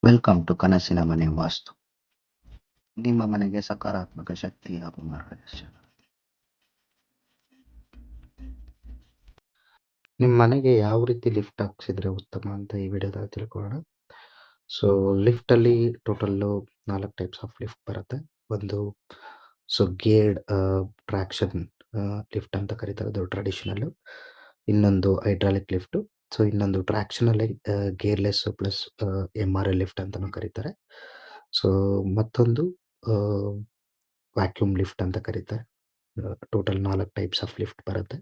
Welcome to ಕನಸಿನ ಮನೆ ವಾಸ್ತು. ನಿಮ್ಮ ಮನೆಗೆ ಸಕಾರಾತ್ಮಕ ಶಕ್ತಿ ಹಾಗೂ ಮಾರ್ಗದರ್ಶನ. ನಿಮ್ಮ ಮನೆಗೆ ಯಾವ ರೀತಿ ಲಿಫ್ಟ್ ಹಾಕ್ಸಿದ್ರೆ ಉತ್ತಮ ಅಂತ ಈ ವಿಡಿಯೋದಲ್ಲಿ ತಿಳ್ಕೊಳ್ಳೋಣ. ಸೊ ಲಿಫ್ಟಲ್ಲಿ ಟೋಟಲ್ಲು 4 ಟೈಪ್ಸ್ ಆಫ್ ಲಿಫ್ಟ್ ಬರುತ್ತೆ. ಒಂದು ಗೇರ್ಡ್ ಟ್ರಾಕ್ಷನ್ ಲಿಫ್ಟ್ ಅಂತ ಕರೀತಾರೆ, ಅದು ಟ್ರೆಡಿಷನಲ್ಲು. ಇನ್ನೊಂದು ಹೈಡ್ರಾಲಿಕ್ ಲಿಫ್ಟು. ಸೊ ಇನ್ನೊಂದು ಟ್ರಾಕ್ಷನಲ್ಲಿ ಗೇರ್ಲೆಸ್ ಪ್ಲಸ್ MRL ಲಿಫ್ಟ್ ಅಂತಲೂ ಕರೀತಾರೆ. ಸೊ ಮತ್ತೊಂದು ವ್ಯಾಕ್ಯೂಮ್ ಲಿಫ್ಟ್ ಅಂತ ಕರೀತಾರೆ. ಟೋಟಲ್ 4 ಟೈಪ್ಸ್ ಆಫ್ ಲಿಫ್ಟ್ ಬರುತ್ತೆ.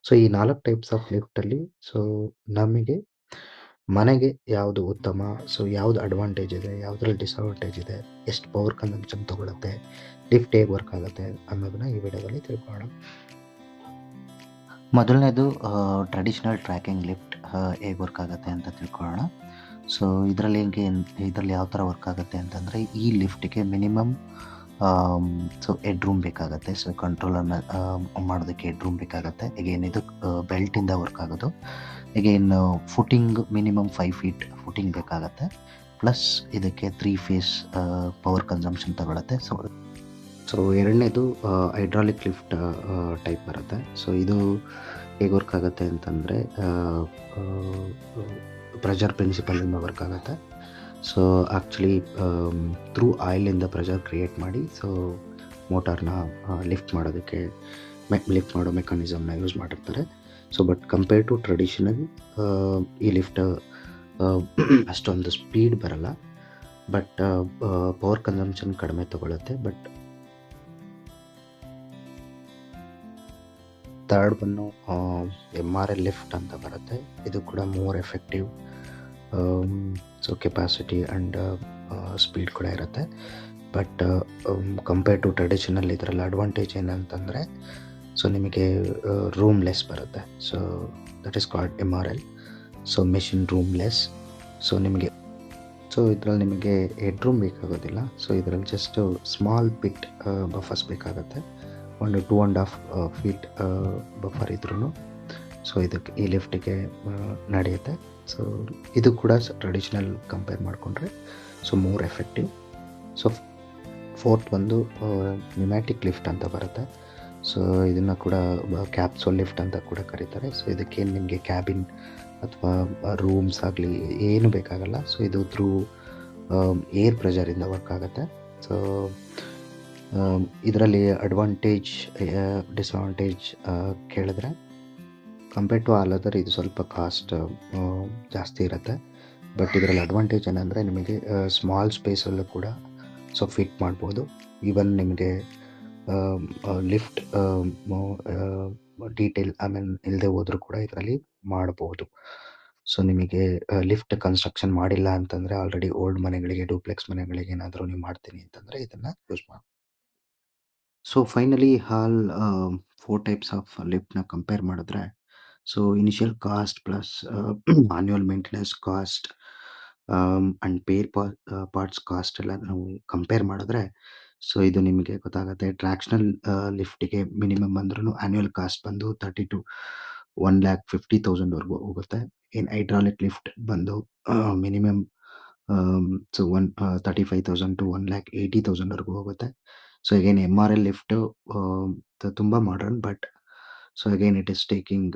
ಸೊ ಈ 4 ಟೈಪ್ಸ್ ಆಫ್ ಲಿಫ್ಟಲ್ಲಿ ನಮಗೆ ಮನೆಗೆ ಯಾವುದು ಉತ್ತಮ, ಸೊ ಯಾವ್ದು ಅಡ್ವಾಂಟೇಜ್ ಇದೆ, ಯಾವುದ್ರಲ್ಲಿ ಡಿಸಡ್ವಾಂಟೇಜ್ ಇದೆ, ಎಷ್ಟು ಪವರ್ ಕನ್ಸಂಪ್ಷನ್ ತಗೊಳುತ್ತೆ, ಲಿಫ್ಟ್ ಹೇಗೆ ವರ್ಕ್ ಆಗುತ್ತೆ ಅನ್ನೋದನ್ನ ಈ ವಿಡಿಯೋದಲ್ಲಿ ತಿಳ್ಕೊಳ್ಳೋಣ. ಮೊದಲನೇದು ಟ್ರೆಡಿಷನಲ್ ಟ್ರ್ಯಾಕಿಂಗ್ ಲಿಫ್ಟ್ ಹೇಗೆ ವರ್ಕ್ ಆಗುತ್ತೆ ಅಂತ ತಿಳ್ಕೊಳ್ಳೋಣ. ಸೊ ಇದರಲ್ಲಿ ಯಾವ ಥರ ವರ್ಕ್ ಆಗುತ್ತೆ ಅಂತಂದರೆ, ಈ ಲಿಫ್ಟಿಗೆ ಮಿನಿಮಮ್ ಹೆಡ್ ರೂಮ್ ಬೇಕಾಗುತ್ತೆ. ಸೊ ಕಂಟ್ರೋಲನ್ನು ಮಾಡೋದಕ್ಕೆ ಹೆಡ್ ರೂಮ್ ಬೇಕಾಗುತ್ತೆ. ಅಗೇನ್ ಇದು ಬೆಲ್ಟಿಂದ ವರ್ಕ್ ಆಗೋದು. Again footing minimum 5 feet footing ಬೇಕಾಗುತ್ತೆ. ಪ್ಲಸ್ ಇದಕ್ಕೆ 3 ಫೇಸ್ ಪವರ್ ಕನ್ಸಂಪ್ಷನ್ ತಗೊಳುತ್ತೆ. ಸೊ ಎರಡನೇದು ಹೈಡ್ರಾಲಿಕ್ ಲಿಫ್ಟ್ ಟೈಪ್ ಬರುತ್ತೆ. ಸೊ ಇದು ಹೇಗೆ ವರ್ಕ್ ಆಗುತ್ತೆ ಅಂತಂದರೆ, ಪ್ರೆಷರ್ ಪ್ರಿನ್ಸಿಪಲಿಂದ ವರ್ಕ್ ಆಗುತ್ತೆ. ಸೊ ಆ್ಯಕ್ಚುಲಿ ಥ್ರೂ ಆಯಿಲಿಂದ ಪ್ರೆಷರ್ ಕ್ರಿಯೇಟ್ ಮಾಡಿ ಸೊ ಮೋಟಾರ್ನ ಲಿಫ್ಟ್ ಮಾಡೋದಕ್ಕೆ ಲಿಫ್ಟ್ ಮಾಡೋ ಮೆಕಾನಿಸಮ್ನ ಯೂಸ್ ಮಾಡಿರ್ತಾರೆ. So but compare to traditional ಈ ಲಿಫ್ಟ್ ಅಷ್ಟೊಂದು ಸ್ಪೀಡ್ ಬರಲ್ಲ, ಬಟ್ ಪವರ್ ಕನ್ಸಂಪ್ಷನ್ ಕಡಿಮೆ ತಗೊಳುತ್ತೆ. ಬಟ್ ಥರ್ಡ್ ಬಂದು MRL ಲಿಫ್ಟ್ ಅಂತ ಬರುತ್ತೆ. ಇದು ಕೂಡ more effective. So capacity and speed ಕೂಡ ಇರುತ್ತೆ. ಬಟ್ ಕಂಪೇರ್ ಟು ಟ್ರೆಡಿಷನಲ್ ಇದರಲ್ಲಿ ಅಡ್ವಾಂಟೇಜ್ ಏನಂತಂದರೆ, ಸೊ ನಿಮಗೆ ರೂಮ್ ಲೆಸ್ ಬರುತ್ತೆ. So that is called MRL. So machine room less. So ಇದರಲ್ಲಿ ನಿಮಗೆ ಹೆಡ್ ರೂಮ್ ಬೇಕಾಗೋದಿಲ್ಲ. ಸೊ ಇದರಲ್ಲಿ ಜಸ್ಟ್ ಸ್ಮಾಲ್ ಪಿಟ್ ಬಫರ್ಸ್ ಬೇಕಾಗುತ್ತೆ. ಒಂದು 2.5 ಫೀಟ್ ಬಫರ್ ಇದ್ರೂ ಸೊ ಈ ಲಿಫ್ಟಿಗೆ ನಡೆಯುತ್ತೆ. ಸೊ ಇದು ಕೂಡ ಟ್ರೆಡಿಷನಲ್ ಕಂಪೇರ್ ಮಾಡಿಕೊಂಡ್ರೆ so more effective. So fourth ಒಂದು ನ್ಯೂಮ್ಯಾಟಿಕ್ ಲಿಫ್ಟ್ ಅಂತ ಬರುತ್ತೆ. ಸೊ ಇದನ್ನು ಕೂಡ ಕ್ಯಾಪ್ಸೂಲ್ ಲಿಫ್ಟ್ ಅಂತ ಕೂಡ ಕರೀತಾರೆ. ಸೊ ಇದಕ್ಕೇನು ನಿಮಗೆ ಕ್ಯಾಬಿನ್ ಅಥವಾ ರೂಮ್ಸ್ ಆಗಲಿ ಏನು ಬೇಕಾಗಲ್ಲ. ಸೊ ಇದು ಥ್ರೂ ಏರ್ ಪ್ರೆಷರಿಂದ ವರ್ಕ್ ಆಗುತ್ತೆ. ಸೊ ಇದರಲ್ಲಿ ಅಡ್ವಾಂಟೇಜ್ ಡಿಸ್ಅಡ್ವಾಂಟೇಜ್ ಕೇಳಿದ್ರೆ, ಕಂಪೇರ್ ಟು ಆಲ್ ಅದರ್ ಇದು ಸ್ವಲ್ಪ ಕಾಸ್ಟ್ ಜಾಸ್ತಿ ಇರುತ್ತೆ. ಬಟ್ ಇದರಲ್ಲಿ ಅಡ್ವಾಂಟೇಜ್ ಏನಂದರೆ, ನಿಮಗೆ ಸ್ಮಾಲ್ ಸ್ಪೇಸಲ್ಲೂ ಕೂಡ ಸೊ ಫಿಟ್ ಮಾಡ್ಬೋದು. ಈವನ್ ನಿಮಗೆ ಲಿಫ್ಟ್ ಡೀಟೇಲ್ ಇಲ್ಲದೆ ಹೋದರೂ ಕೂಡ ಇದರಲ್ಲಿ ಮಾಡ್ಬೋದು. ಸೊ ನಿಮಗೆ ಲಿಫ್ಟ್ ಕನ್ಸ್ಟ್ರಕ್ಷನ್ ಮಾಡಿಲ್ಲ ಅಂತಂದರೆ, ಆಲ್ರೆಡಿ ಓಲ್ಡ್ ಮನೆಗಳಿಗೆ, ಡೂಪ್ಲೆಕ್ಸ್ ಮನೆಗಳಿಗೆ ಏನಾದರೂ ನೀವು ಮಾಡ್ತೀನಿ ಅಂತಂದರೆ ಇದನ್ನು ಯೂಸ್ ಮಾಡಿ. ಸೊ ಫೈನಲಿ 4 ಟೈಪ್ಸ್ ಆಫ್ ಲಿಫ್ಟ್ನ ಕಂಪೇರ್ ಮಾಡಿದ್ರೆ, so initial cost plus annual maintenance cost and parts cost ಎಲ್ಲ ನಾವು ಕಂಪೇರ್ ಮಾಡಿದ್ರೆ, ಸೊ ಇದು ನಿಮಗೆ ಗೊತ್ತಾಗುತ್ತೆ. ಟ್ರಾಕ್ಷನಲ್ ಲಿಫ್ಟಿಗೆ ಮಿನಿಮಮ್ ಅಂದ್ರೂ ಆನ್ಯುವಲ್ ಕಾಸ್ಟ್ ಬಂದು 30 to 1,50,000 ಹೋಗುತ್ತೆ. ಇನ್ ಹೈಡ್ರಾಲಿಕ್ ಲಿಫ್ಟ್ ಬಂದು ಮಿನಿಮಮ್ ಸೊ 35,000 to 1,80,000 ಹೋಗುತ್ತೆ. ಸೊ ಅಗೇನ್ MRL ಲಿಫ್ಟು ತುಂಬ modern, but so again it is taking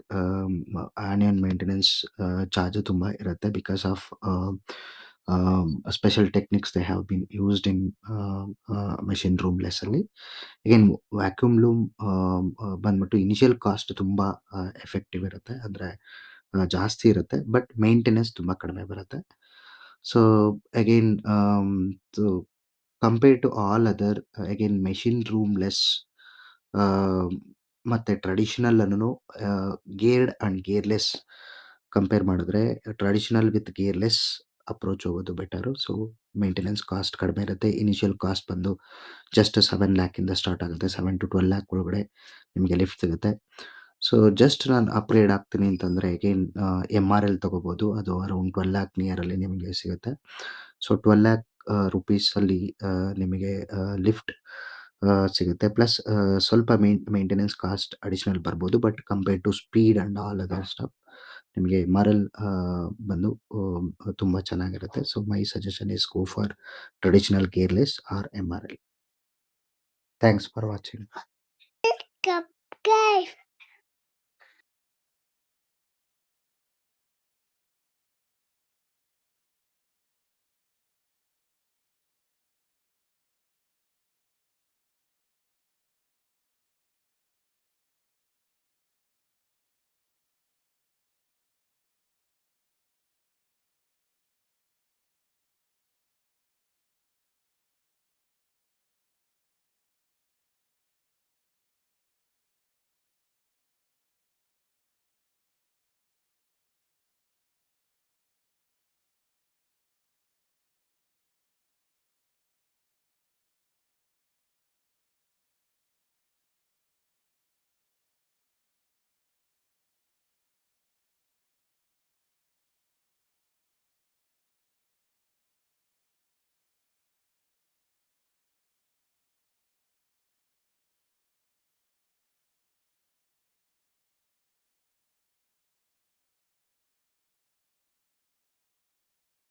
annual maintenance charge ತುಂಬ ಇರುತ್ತೆ. Because of special techniques they have been used in machine room ಲೆಸ್ಸಲ್ಲಿ. Again vacuum loom ಬಂದ್ಬಿಟ್ಟು initial cost ತುಂಬ effective ಇರುತ್ತೆ, ಅಂದರೆ ಜಾಸ್ತಿ ಇರುತ್ತೆ. ಬಟ್ ಮೇಂಟೆನೆನ್ಸ್ ತುಂಬ ಕಡಿಮೆ ಬರುತ್ತೆ. So again so compare to all other, again machine room less ಮತ್ತು ಟ್ರೆಡಿಷನಲ್ ಅನ್ನು ಗೇರ್ಡ್ ಆ್ಯಂಡ್ ಗೇರ್ಲೆಸ್ ಕಂಪೇರ್ ಮಾಡಿದ್ರೆ, ಟ್ರೆಡಿಷನಲ್ ವಿತ್ ಗೇರ್ಲೆಸ್ ಅಪ್ರೋಚ್ ಹೋಗೋದು ಬೆಟರು. ಸೊ ಮೇಂಟೆನೆನ್ಸ್ ಕಾಸ್ಟ್ ಕಡಿಮೆ ಇರುತ್ತೆ. ಇನಿಷಿಯಲ್ ಕಾಸ್ಟ್ ಬಂದು ಜಸ್ಟ್ 7 ಲ್ಯಾಕಿಂದ ಸ್ಟಾರ್ಟ್ ಆಗುತ್ತೆ. 7 to 12 ಲ್ಯಾಕ್ ಒಳಗಡೆ ನಿಮಗೆ ಲಿಫ್ಟ್ ಸಿಗುತ್ತೆ. ಸೊ ಜಸ್ಟ್ ನಾನು ಅಪ್ಗ್ರೇಡ್ ಆಗ್ತೀನಿ ಅಂತಂದರೆ, ಅಗೇನ್ MRL ತೊಗೋಬೋದು. ಅದು ಅರೌಂಡ್ 12 ಲ್ಯಾಕ್ ನಿಯರಲ್ಲಿ ನಿಮಗೆ ಸಿಗುತ್ತೆ. ಸೊ 12 ಲ್ಯಾಕ್ ರುಪೀಸಲ್ಲಿ ನಿಮಗೆ ಲಿಫ್ಟ್ ಸಿಗುತ್ತೆ. ಪ್ಲಸ್ ಸ್ವಲ್ಪ ಮೇಂಟೆನೆನ್ಸ್ ಕಾಸ್ಟ್ ಅಡಿಷ್ನಲ್ ಬರ್ಬೋದು. But compare to speed and all other stuff MRL ಎಮ್-ಆರ್-ಎಲ್ ಬಂದು ತುಂಬ ಚೆನ್ನಾಗಿರುತ್ತೆ. So my suggestion is go for traditional gearless or MRL. Thanks for watching.